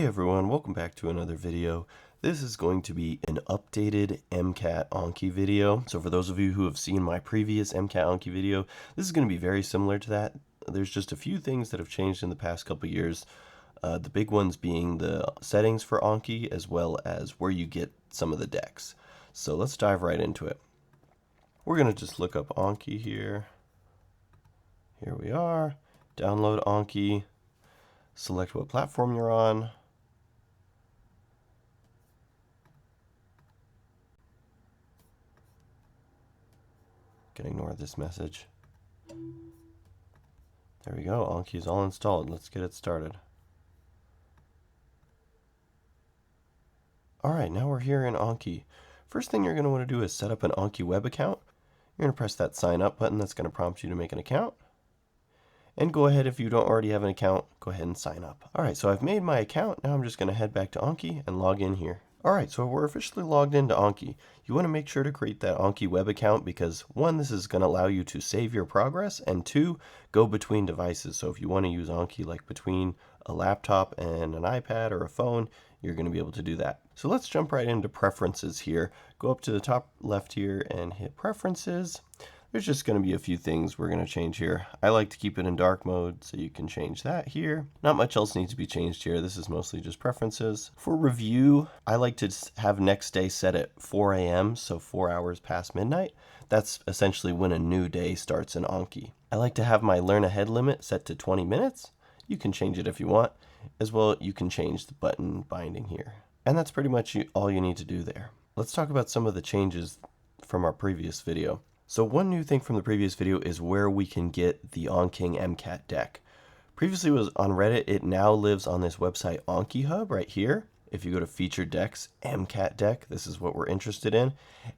Hey everyone, welcome back to another video. This is going to be an updated MCAT Anki video. So for those of you who have seen my previous MCAT Anki video, this is going to be very similar to that. There's just a few things that have changed in the past couple years. The big ones being the settings for Anki as well as where you get some of the decks. So let's dive right into it. We're going to just look up Anki here. Here we are. Download Anki. Select what platform you're on. Can ignore this message. There we go. Anki is all installed. Let's get it started. Alright, now we're here in Anki. First thing you're going to want to do is set up an Anki web account. You're going to press that sign up button that's going to prompt you to make an account. And go ahead, if you don't already have an account, go ahead and sign up. Alright, so I've made my account. Now I'm just going to head back to Anki and log in here. Alright, so we're officially logged into Anki. You want to make sure to create that Anki web account because one, this is going to allow you to save your progress, and two, go between devices. So if you want to use Anki like between a laptop and an iPad or a phone, you're going to be able to do that. So let's jump right into preferences here. Go up to the top left here and hit preferences. There's just going to be a few things we're going to change here. I like to keep it in dark mode, so you can change that here. Not much else needs to be changed here. This is mostly just preferences. For review, I like to have next day set at 4 a.m., so 4 hours past midnight. That's essentially when a new day starts in Anki. I like to have my learn ahead limit set to 20 minutes. You can change it if you want. As well, you can change the button binding here. And that's pretty much all you need to do there. Let's talk about some of the changes from our previous video. So one new thing from the previous video is where we can get the Anking MCAT deck. Previously it was on Reddit. It now lives on this website AnkiHub right here. If you go to featured decks, MCAT deck, this is what we're interested in.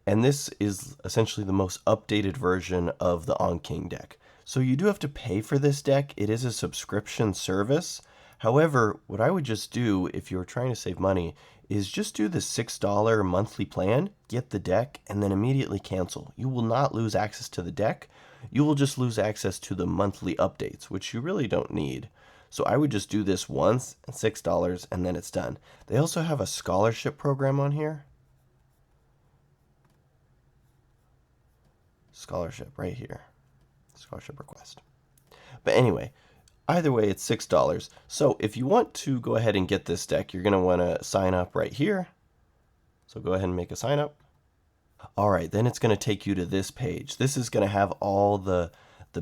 And this is essentially the most updated version of the Anking deck. So you do have to pay for this deck. It is a subscription service. However, what I would just do if you're trying to save money is just do the $6 monthly plan, get the deck, and then immediately cancel. You will not lose access to the deck. You will just lose access to the monthly updates, which you really don't need. So I would just do this once, and $6, and then it's done. They also have a scholarship program on here. Scholarship right here. Scholarship request. But anyway, either way, it's $6. So if you want to go ahead and get this deck, you're going to want to sign up right here. So go ahead and make a sign up. All right, then it's going to take you to this page. This is going to have all the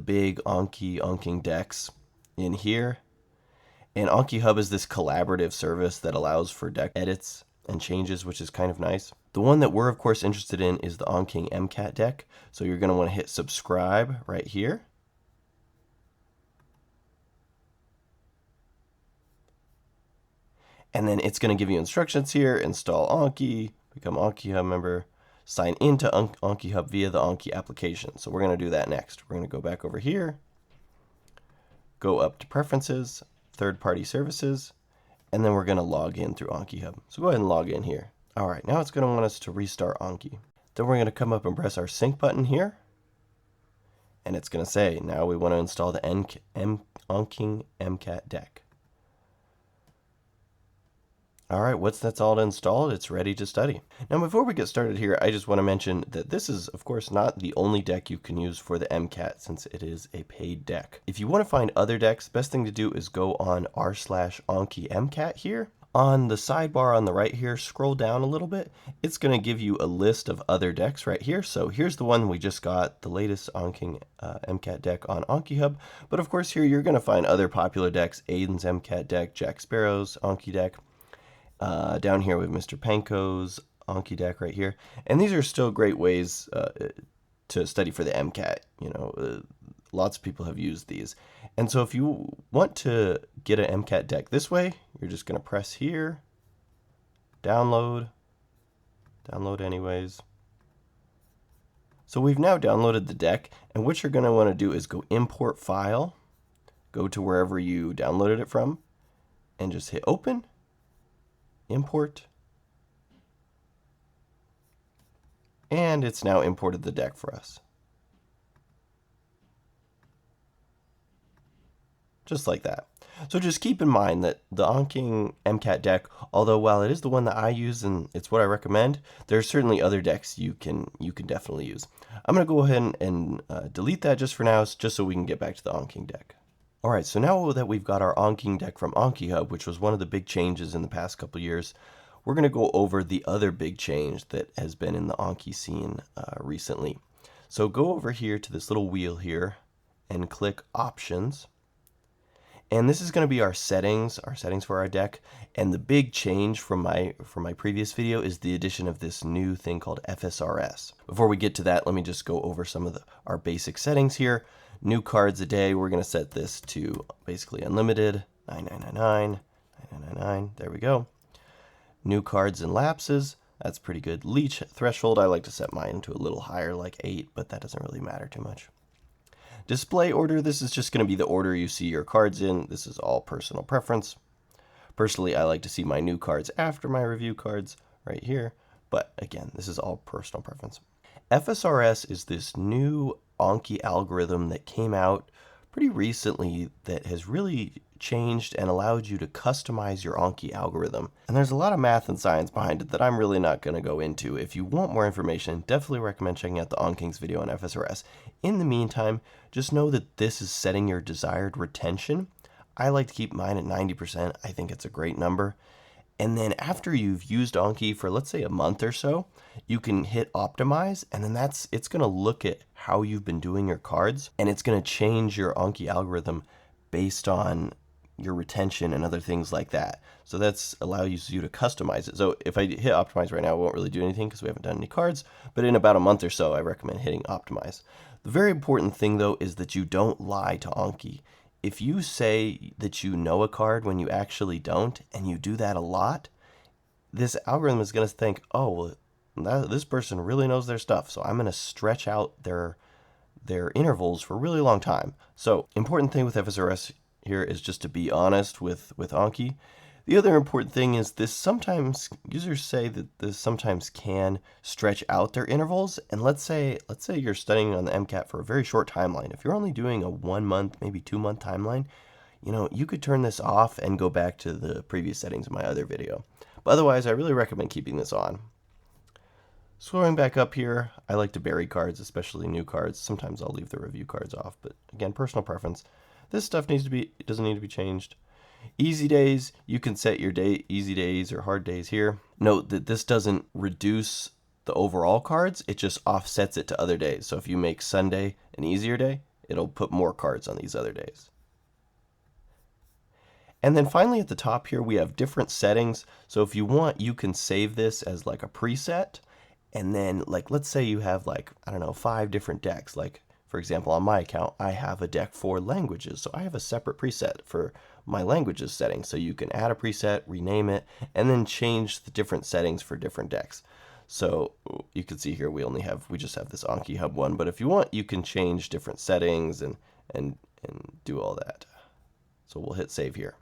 big Anking decks in here. And AnkiHub is this collaborative service that allows for deck edits and changes, which is kind of nice. The one that we're, of course, interested in is the Anking MCAT deck. So you're going to want to hit subscribe right here. And then it's going to give you instructions here. Install Anki, become AnkiHub member, sign into AnkiHub via the Anki application. So we're going to do that next. We're going to go back over here, go up to preferences, third-party services, and then we're going to log in through AnkiHub. So go ahead and log in here. All right, now it's going to want us to restart Anki. Then we're going to come up and press our sync button here. And it's going to say, now we want to install the Anking MCAT deck. All right, once that's all installed, it's ready to study. Now, before we get started here, I just want to mention that this is, of course, not the only deck you can use for the MCAT since it is a paid deck. If you want to find other decks, best thing to do is go on r/AnkiMCAT here. On the sidebar on the right here, scroll down a little bit. It's going to give you a list of other decks right here. So here's the one we just got, the latest Anking MCAT deck on AnkiHub. But of course, here you're going to find other popular decks, Aiden's MCAT deck, Jack Sparrow's Anki deck. Down here we have Mr. Panko's Anki deck right here. And these are still great ways to study for the MCAT. You know, lots of people have used these. And so if you want to get an MCAT deck this way, you're just going to press here, download anyways. So we've now downloaded the deck, and what you're going to want to do is go import file, go to wherever you downloaded it from, and just hit open. Import, and it's now imported the deck for us. Just like that. So just keep in mind that the Anking MCAT deck, although while it is the one that I use and it's what I recommend, there's certainly other decks you can definitely use. I'm going to go ahead and delete that just for now, just so we can get back to the Anking deck. All right, so now that we've got our Anking deck from AnkiHub, which was one of the big changes in the past couple years, we're going to go over the other big change that has been in the Anki scene recently. So go over here to this little wheel here and click Options. And this is going to be our settings for our deck. And the big change from my previous video is the addition of this new thing called FSRS. Before we get to that, let me just go over some of our basic settings here. New cards a day, we're going to set this to basically unlimited, 9999, 9999, there we go. New cards and lapses, that's pretty good. Leech threshold, I like to set mine to a little higher, like 8, but that doesn't really matter too much. Display order, this is just going to be the order you see your cards in. This is all personal preference. Personally, I like to see my new cards after my review cards right here. But again, this is all personal preference. FSRS is this new Anki algorithm that came out pretty recently that has really changed and allowed you to customize your Anki algorithm. And there's a lot of math and science behind it that I'm really not going to go into. If you want more information, definitely recommend checking out the Anking's video on FSRS. In the meantime, just know that this is setting your desired retention. I like to keep mine at 90%. I think it's a great number. And then after you've used Anki for, let's say, a month or so, you can hit optimize, and then it's going to look at how you've been doing your cards, and it's going to change your Anki algorithm based on your retention and other things like that. So that's allows you to customize it. So if I hit optimize right now, it won't really do anything because we haven't done any cards, but in about a month or so, I recommend hitting optimize. The very important thing though is that you don't lie to Anki. If you say that you know a card when you actually don't, and you do that a lot, this algorithm is going to think, oh, well, this person really knows their stuff, so I'm going to stretch out their intervals for a really long time. So important thing with FSRS here is just to be honest with Anki. The other important thing is this sometimes, users say that this sometimes can stretch out their intervals. And let's say you're studying on the MCAT for a very short timeline. If you're only doing a 1 month, maybe 2 month timeline, you could turn this off and go back to the previous settings in my other video. But otherwise, I really recommend keeping this on. Scrolling back up here, I like to bury cards, especially new cards. Sometimes I'll leave the review cards off, but again, personal preference. This stuff doesn't need to be changed. Easy days, you can set your easy days or hard days here. Note that this doesn't reduce the overall cards, it just offsets it to other days. So if you make Sunday an easier day, it'll put more cards on these other days. And then finally at the top here, we have different settings. So if you want, you can save this as like a preset. And then let's say you have 5 different decks. Like for example, on my account, I have a deck for languages. So I have a separate preset for my languages setting. So you can add a preset, rename it, and then change the different settings for different decks. So you can see here we just have this AnkiHub one, but if you want, you can change different settings and do all that. So we'll hit save here.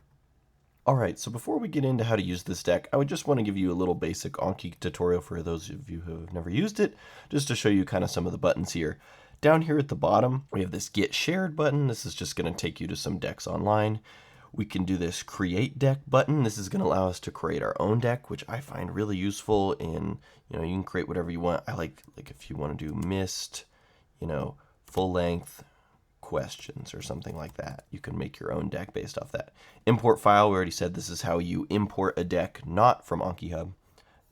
All right, so before we get into how to use this deck, I would just want to give you a little basic Anki tutorial for those of you who have never used it, just to show you kind of some of the buttons here. Down here at the bottom, we have this Get Shared button. This is just going to take you to some decks online. We can do this Create Deck button. This is going to allow us to create our own deck, which I find really useful in, you can create whatever you want. I like if you want to do missed, full length questions or something like that. You can make your own deck based off that. Import file, we already said this is how you import a deck not from AnkiHub.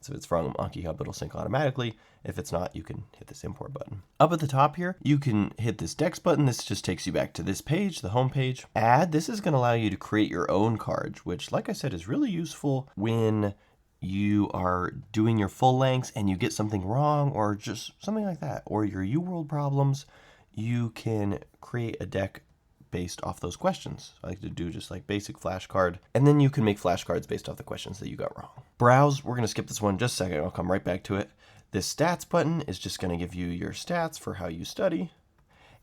So if it's from AnkiHub, it'll sync automatically. If it's not, you can hit this import button. Up at the top here, you can hit this Decks button. This just takes you back to this page, the home page. Add, this is going to allow you to create your own cards, which, like I said, is really useful when you are doing your full lengths and you get something wrong or just something like that, or your UWorld problems. You can create a deck based off those questions. I like to do just like basic flashcard, and then you can make flashcards based off the questions that you got wrong. Browse, we're going to skip this one just a second. I'll come right back to it. This stats button is just going to give you your stats for how you study.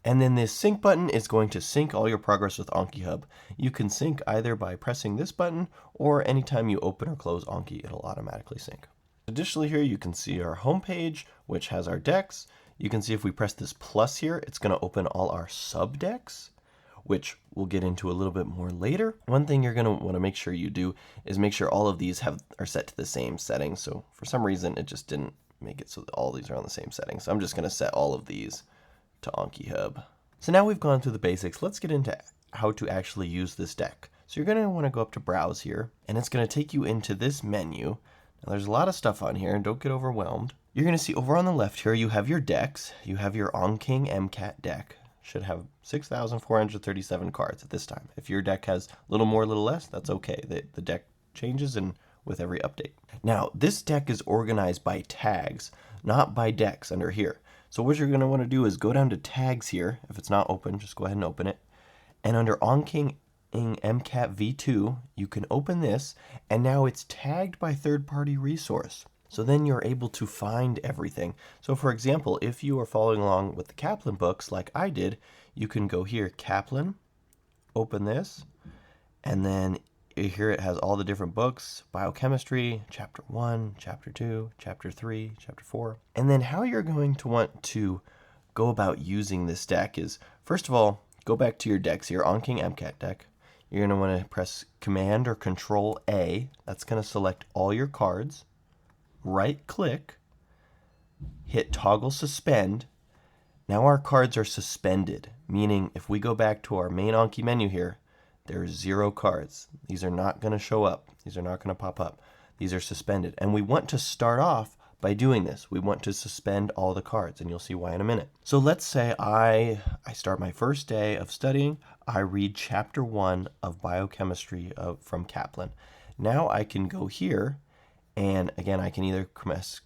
And then this sync button is going to sync all your progress with AnkiHub. You can sync either by pressing this button or anytime you open or close Anki, it'll automatically sync. Additionally here, you can see our home page, which has our decks. You can see if we press this plus here, it's going to open all our sub decks. which we'll get into a little bit more later. One thing you're going to want to make sure you do is make sure all of these are set to the same settings. So for some reason, it just didn't make it so that all these are on the same setting. So I'm just going to set all of these to AnkiHub. So now we've gone through the basics. Let's get into how to actually use this deck. So you're going to want to go up to Browse here, and it's going to take you into this menu. Now there's a lot of stuff on here, and don't get overwhelmed. You're going to see over on the left here, you have your decks. You have your Anking MCAT deck. Should have 6,437 cards at this time. If your deck has a little more, a little less, that's okay. The deck changes and with every update. Now, this deck is organized by tags, not by decks under here. So what you're going to want to do is go down to tags here. If it's not open, just go ahead and open it. And under Anking MCAT V2, you can open this, and now it's tagged by third-party resource. So then you're able to find everything. So for example, if you are following along with the Kaplan books like I did, you can go here, Kaplan, open this, and then here it has all the different books, biochemistry, chapter 1, chapter 2, chapter 3, chapter 4. And then how you're going to want to go about using this deck is, first of all, go back to your decks here, Anking MCAT deck. You're going to want to press Command or Control A. That's going to select all your cards. Right click, hit toggle suspend. Now our cards are suspended, meaning if we go back to our main Anki menu here, there's 0 cards. These are not going to show up. These are not going to pop up. These are suspended. And we want to start off by doing this. We want to suspend all the cards, and you'll see why in a minute. So let's say I start my first day of studying. I read chapter 1 of biochemistry from Kaplan. Now I can go here, and again, I can either press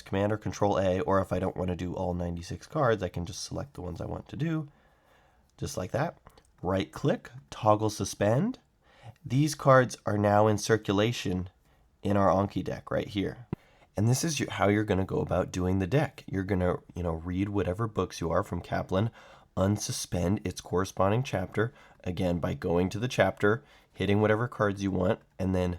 Command or Control A, or if I don't want to do all 96 cards, I can just select the ones I want to do, just like that. Right click, toggle suspend. These cards are now in circulation in our Anki deck right here. And this is how you're going to go about doing the deck. You're going to, read whatever books you are from Kaplan, unsuspend its corresponding chapter, again, by going to the chapter, hitting whatever cards you want, and then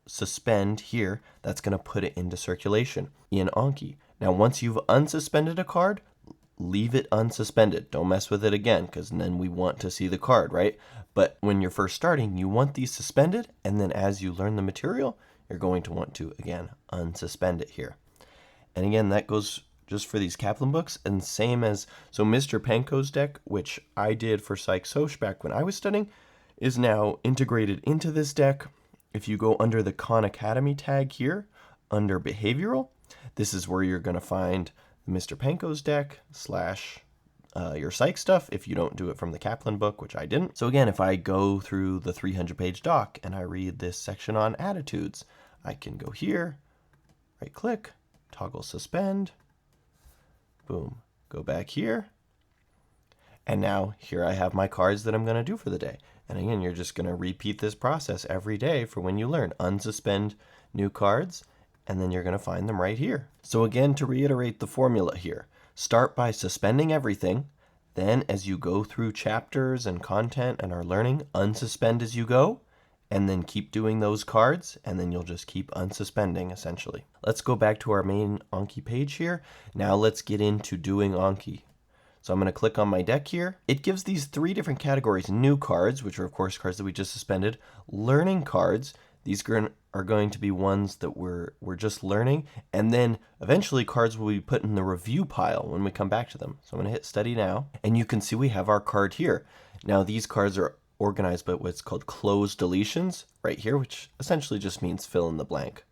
suspend here. That's going to put it into circulation in Anki. Now, once you've unsuspended a card, leave it unsuspended. Don't mess with it again, because then we want to see the card, right? But when you're first starting, you want these suspended, and then as you learn the material, you're going to want to, again, unsuspend it here. And again, that goes just for these Kaplan books, and same as, so Mr. Panko's deck, which I did for Psych Soc back when I was studying, is now integrated into this deck. If you go under the Khan Academy tag here, under Behavioral, this is where you're going to find Mr. Panko's deck / your psych stuff if you don't do it from the Kaplan book, which I didn't. So again, if I go through the 300-page doc and I read this section on attitudes, I can go here, right click, toggle suspend, boom, go back here, and now here I have my cards that I'm going to do for the day. And again, you're just going to repeat this process every day for when you learn. Unsuspend new cards, and then you're going to find them right here. So again, to reiterate the formula here, start by suspending everything. Then as you go through chapters and content and are learning, unsuspend as you go, and then keep doing those cards, and then you'll just keep unsuspending essentially. Let's go back to our main Anki page here. Now let's get into doing Anki. So I'm going to click on my deck here. It gives these 3 different categories: new cards, which are of course cards that we just suspended, learning cards. These are going to be ones that we're just learning, and then eventually cards will be put in the review pile when we come back to them. So I'm going to hit study now, and you can see we have our card here. Now these cards are organized by what's called closed deletions right here, which essentially just means fill in the blank.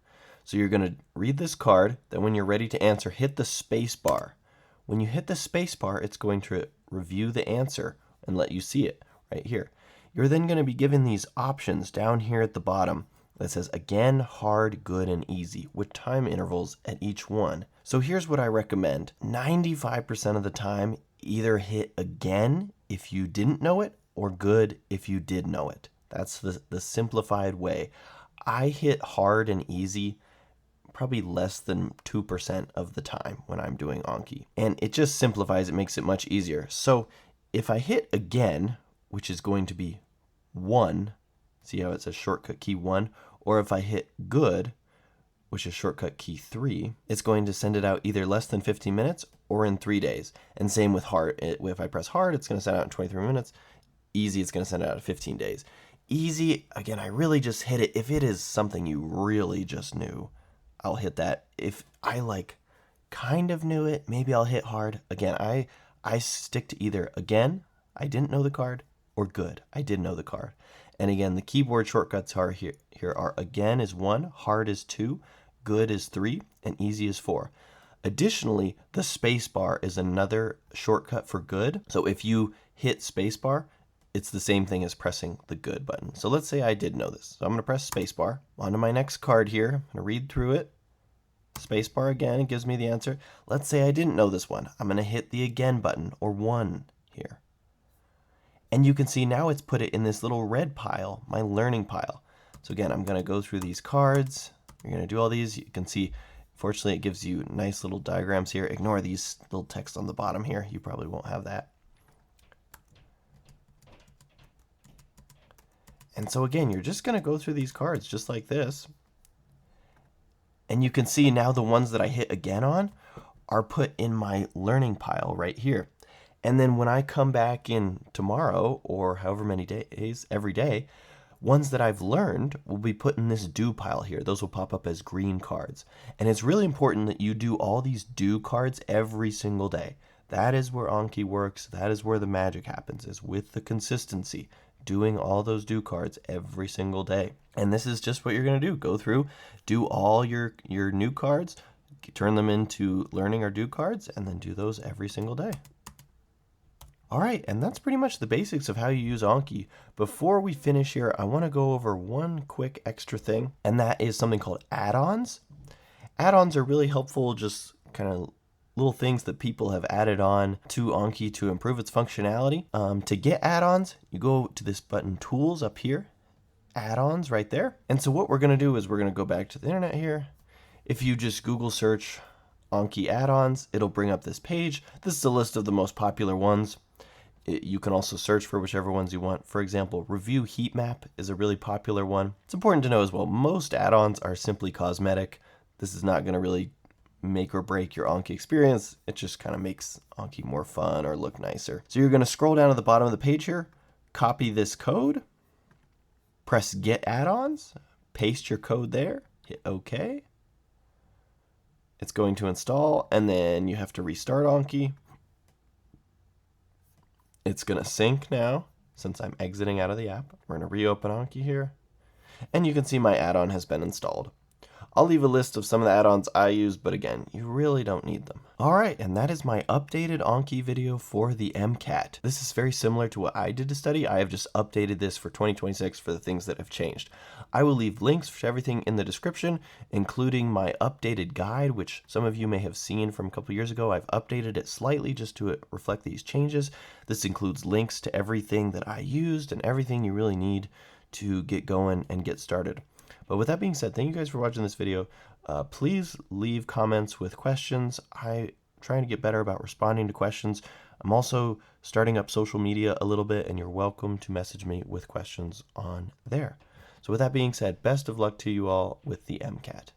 So you're going to read this card, then when you're ready to answer, hit the space bar. When you hit the space bar, it's going to review the answer and let you see it right here. You're then going to be given these options down here at the bottom that says again, hard, good, and easy with time intervals at each one. So here's what I recommend. 95% of the time, either hit again if you didn't know it or good if you did know it. That's the simplified way. I hit hard and easy probably less than 2% of the time when I'm doing Anki. And it just simplifies, it makes it much easier. So if I hit again, which is going to be 1, see how it says shortcut key 1, or if I hit good, which is shortcut key 3, it's going to send it out either less than 15 minutes or in 3 days. And same with hard. If I press hard, it's going to send out in 23 minutes. Easy, it's going to send it out of 15 days. Easy, again, I really just hit it. If it is something you really just knew, I'll hit that. If I like kind of knew it, maybe I'll hit hard. Again, I stick to either again, I didn't know the card, or good, I did know the card. And again, the keyboard shortcuts are here are again is 1, hard is 2, good is 3, and easy is 4. Additionally, the spacebar is another shortcut for good. So if you hit spacebar, it's the same thing as pressing the good button. So let's say I did know this. So I'm going to press spacebar. On to my next card here. I'm going to read through it. Spacebar again, it gives me the answer. Let's say I didn't know this one. I'm going to hit the again button, or 1 here. And you can see now it's put it in this little red pile, my learning pile. So again, I'm going to go through these cards. You're going to do all these. You can see, fortunately, it gives you nice little diagrams here. Ignore these little text on the bottom here. You probably won't have that. And so again, you're just going to go through these cards just like this. And you can see now the ones that I hit again on are put in my learning pile right here. And then when I come back in tomorrow, or however many days, every day, ones that I've learned will be put in this do pile here. Those will pop up as green cards. And it's really important that you do all these do cards every single day. That is where Anki works. That is where the magic happens, is with the consistency. Doing all those do cards every single day. And this is just what you're going to do. Go through, do all your new cards, turn them into learning or do cards, and then do those every single day. All right, and that's pretty much the basics of how you use Anki. Before we finish here, I want to go over one quick extra thing, and that is something called add-ons. Add-ons are really helpful, just kind of little things that people have added on to Anki to improve its functionality. To get add-ons, you go to this button Tools up here, Add-ons right there. And so what we're going to do is we're going to go back to the internet here. If you just Google search Anki add-ons, it'll bring up this page. This is a list of the most popular ones. You can also search for whichever ones you want. For example, Review Heat Map is a really popular one. It's important to know as well, most add-ons are simply cosmetic. This is not going to really make or break your Anki experience. It just kind of makes Anki more fun or look nicer. So you're going to scroll down to the bottom of the page here, copy this code, press Get Add-ons, paste your code there, hit OK. It's going to install, and then you have to restart Anki. It's going to sync now, since I'm exiting out of the app. We're going to reopen Anki here, and you can see my add-on has been installed. I'll leave a list of some of the add-ons I use, but again, you really don't need them. All right, and that is my updated Anki video for the MCAT. This is very similar to what I did to study. I have just updated this for 2026 for the things that have changed. I will leave links for everything in the description, including my updated guide, which some of you may have seen from a couple years ago. I've updated it slightly just to reflect these changes. This includes links to everything that I used and everything you really need to get going and get started. But with that being said, thank you guys for watching this video. Please leave comments with questions. I'm trying to get better about responding to questions. I'm also starting up social media a little bit, and you're welcome to message me with questions on there. So with that being said, best of luck to you all with the MCAT.